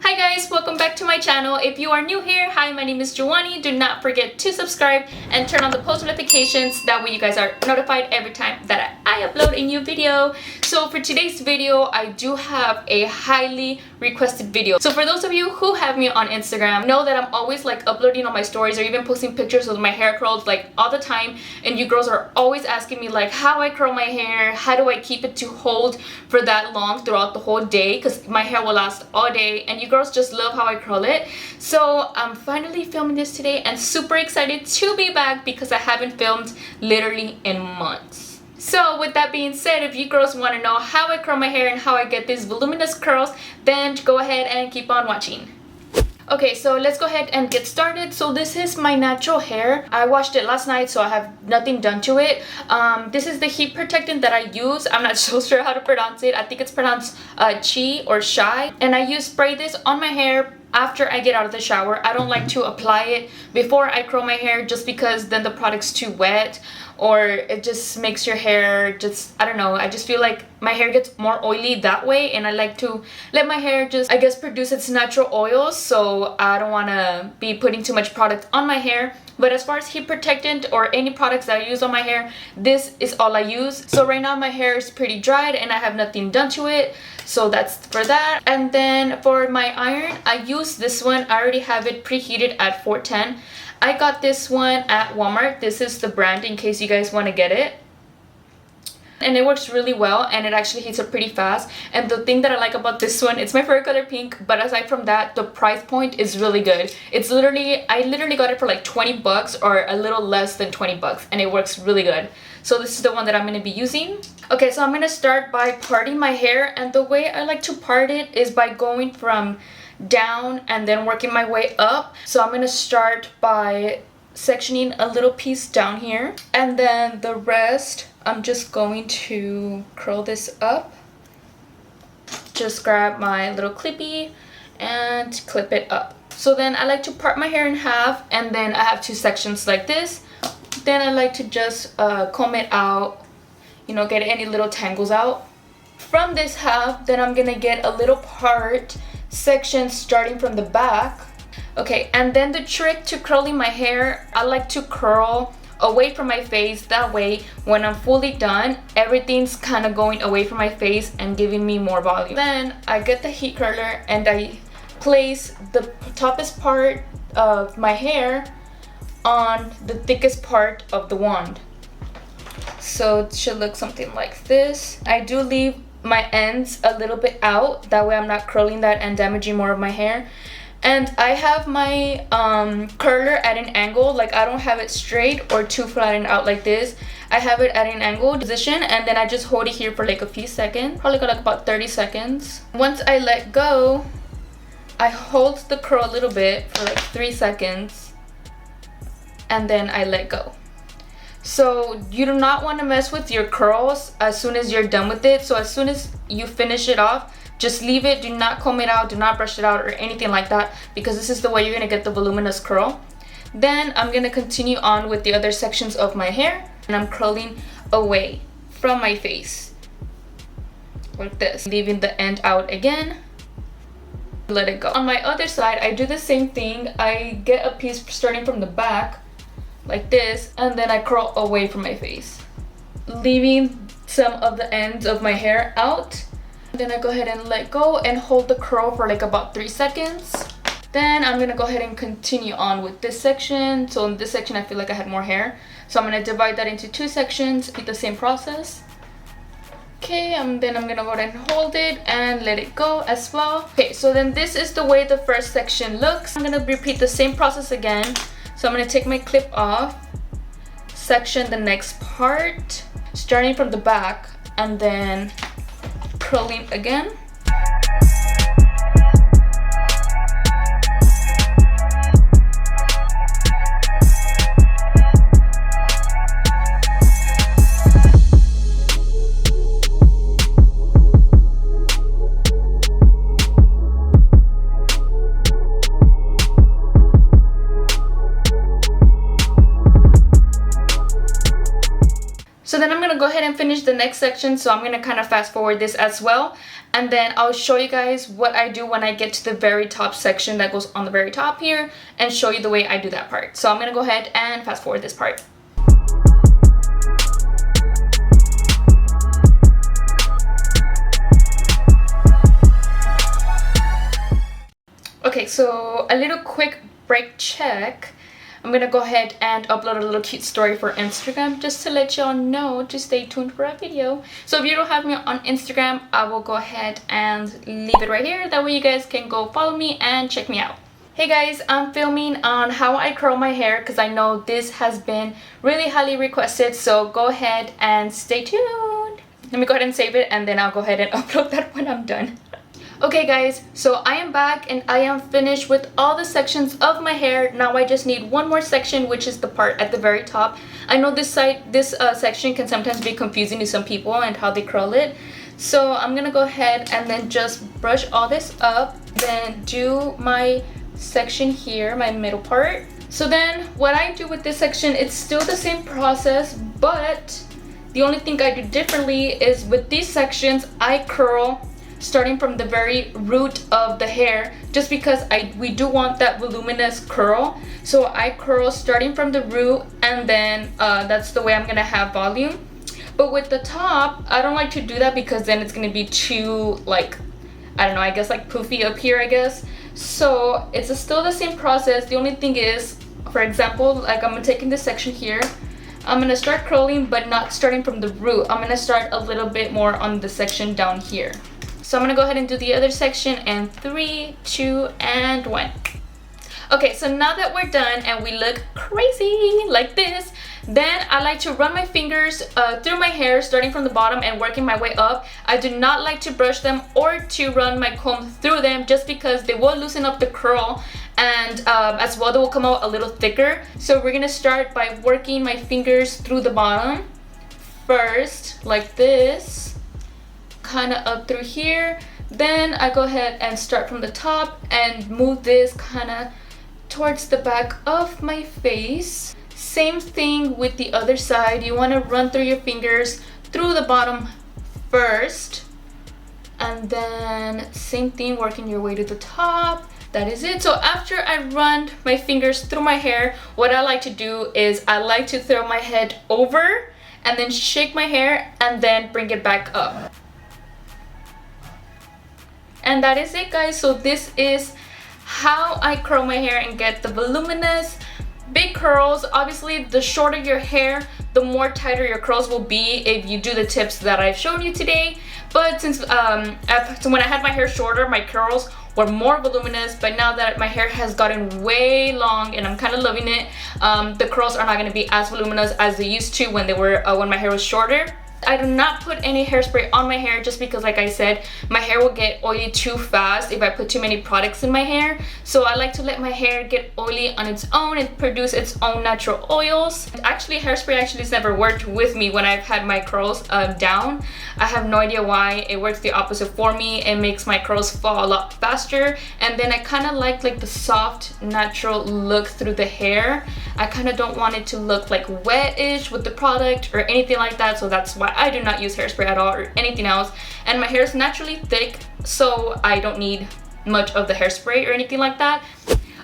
Hi guys, welcome back to my channel. If you are new here, hi, my name is Joany. Do not forget to subscribe and turn on the post notifications. That way you guys are notified every time that I upload a new video. So for today's video, I do have a highly requested video. So for those of you who have me on Instagram, know that I'm always like uploading on my stories or even posting pictures with my hair curls like all the time. And you girls are always asking me like how I curl my hair, how do I keep it to hold for that long throughout the whole day, because my hair will last all day and you girls just love how I curl it. So I'm finally filming this today and super excited to be back because I haven't filmed literally in months. So with that being said, if you girls want to know how I curl my hair and how I get these voluminous curls, then go ahead and keep on watching. Okay, so let's go ahead and get started. So this is my natural hair. I washed it last night, so I have nothing done to it. This is the heat protectant that I use. I'm not so sure how to pronounce it. I think it's pronounced chi or shy. And I spray this on my hair after I get out of the shower. I don't like to apply it before I curl my hair just because then the product's too wet or it just makes your hair just, I don't know, I just feel like my hair gets more oily that way, and I like to let my hair just, I guess, produce its natural oils, so I don't want to be putting too much product on my hair. But as far as heat protectant or any products that I use on my hair, this is all I use. So right now my hair is pretty dried and I have nothing done to it, so that's for that. And then for my iron, I use this one. I already have it preheated at 410. I got this one at Walmart. This is the brand in case you guys want to get it. And it works really well and it actually heats up pretty fast. And the thing that I like about this one, it's my favorite color, pink, but aside from that, the price point is really good. It's literally, I literally got it for like 20 bucks or a little less than 20 bucks, and it works really good. So this is the one that I'm going to be using. Okay, so I'm going to start by parting my hair, and the way I like to part it is by going from down and then working my way up. So I'm going to start by sectioning a little piece down here, and then the rest I'm just going to curl this up. Just grab my little clippy and clip it up. So then I like to part my hair in half, and then I have two sections like this. Then I like to just comb it out, you know, get any little tangles out. From this half, then I'm gonna get a little part section starting from the back. Okay, and then the trick to curling my hair, I like to curl away from my face. That way when I'm fully done, everything's kind of going away from my face and giving me more volume. Then I get the heat curler and I place the toppest part of my hair on the thickest part of the wand. So it should look something like this. I do leave my ends a little bit out, that way I'm not curling that and damaging more of my hair. And I have my curler at an angle, like I don't have it straight or too flattened out like this. I have it at an angle position, and then I just hold it here for like a few seconds, probably got like about 30 seconds. Once I let go, I hold the curl a little bit for like 3 seconds, and then I let go. So you do not want to mess with your curls as soon as you're done with it. So as soon as you finish it off, just leave it. Do not comb it out, do not brush it out or anything like that, because this is the way you're going to get the voluminous curl. Then I'm going to continue on with the other sections of my hair, and I'm curling away from my face like this, leaving the end out again. Let it go. On my other side, I do the same thing. I get a piece starting from the back like this, and then I curl away from my face, leaving some of the ends of my hair out. Then I go ahead and let go and hold the curl for like about 3 seconds. Then I'm gonna go ahead and continue on with this section. So in this section I feel like I had more hair, so I'm gonna divide that into 2 sections, repeat the same process. Okay, then I'm gonna go ahead and hold it and let it go as well. Okay, so then this is the way the first section looks. I'm gonna repeat the same process again. So I'm gonna take my clip off, section the next part starting from the back, and then curling again. So then I'm going to go ahead and finish the next section, so I'm going to kind of fast forward this as well. and then I'll show you guys what I do when I get to the very top section that goes on the very top here, and show you the way I do that part. So I'm gonna go ahead and fast forward this part. Okay, so a little quick break check. I'm gonna go ahead and upload a little cute story for Instagram just to let y'all know to stay tuned for a video. So if you don't have me on Instagram, I will go ahead and leave it right here. That way you guys can go follow me and check me out. Hey guys, I'm filming on how I curl my hair because I know this has been really highly requested, so go ahead and stay tuned. Let me go ahead and save it, and then I'll go ahead and upload that when I'm done. Okay guys, so I am back and I am finished with all the sections of my hair. Now I just need one more section, which is the part at the very top. I know this section can sometimes be confusing to some people and how they curl it. So I'm gonna go ahead and then just brush all this up, then do my section here, my middle part. So then what I do with this section, it's still the same process, but the only thing I do differently is with these sections, I curl starting from the very root of the hair, just because we do want that voluminous curl. So I curl starting from the root, and then that's the way I'm gonna have volume. But with the top, I don't like to do that because then it's gonna be too, like, I don't know, I guess like poofy up here, I guess. So it's still the same process. The only thing is, for example, like I'm taking this section here, I'm gonna start curling, but not starting from the root. I'm gonna start a little bit more on the section down here. So I'm gonna go ahead and do the other section in 3, 2, and 1. Okay, so now that we're done and we look crazy like this, then I like to run my fingers through my hair, starting from the bottom and working my way up. I do not like to brush them or to run my comb through them, just because they will loosen up the curl, and as well they will come out a little thicker. So we're gonna start by working my fingers through the bottom first, like this, kind of up through here. Then I go ahead and start from the top and move this kind of towards the back of my face. Same thing with the other side. You want to run through your fingers through the bottom first, and then same thing, working your way to the top. That is it. So after I run my fingers through my hair, what I like to do is I like to throw my head over and then shake my hair and then bring it back up. And that is it, guys. So this is how I curl my hair and get the voluminous big curls. Obviously, the shorter your hair, the more tighter your curls will be if you do the tips that I've shown you today. But since so when I had my hair shorter, my curls were more voluminous, but now that my hair has gotten way long and I'm kind of loving it, the curls are not going to be as voluminous as they used to when they were when my hair was shorter. I do not put any hairspray on my hair, just because, like I said, my hair will get oily too fast if I put too many products in my hair. So I like to let my hair get oily on its own and produce its own natural oils. Actually, hairspray has never worked with me when I've had my curls down. I have no idea why. It works the opposite for me. It makes my curls fall a lot faster, and then I kind of like the soft natural look through the hair. I kind of don't want it to look like wet-ish with the product or anything like that, so that's why I do not use hairspray at all or anything else. And my hair is naturally thick, so I don't need much of the hairspray or anything like that.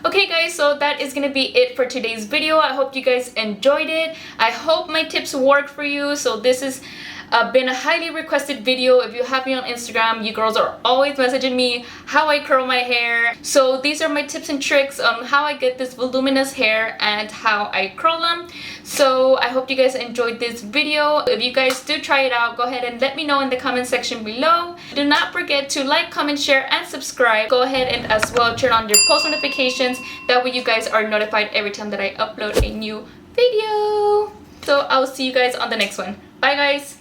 Okay guys, so that is gonna be it for today's video. I hope you guys enjoyed it. I hope my tips work for you. So this has been a highly requested video. If you have me on Instagram, you girls are always messaging me how I curl my hair. So these are my tips and tricks on how I get this voluminous hair and how I curl them. So I hope you guys enjoyed this video. If you guys do try it out, go ahead and let me know in the comment section below. Do not forget to like, comment, share, and subscribe. Go ahead and as well turn on your post notifications. That way you guys are notified every time that I upload a new video. So I'll see you guys on the next one. Bye guys!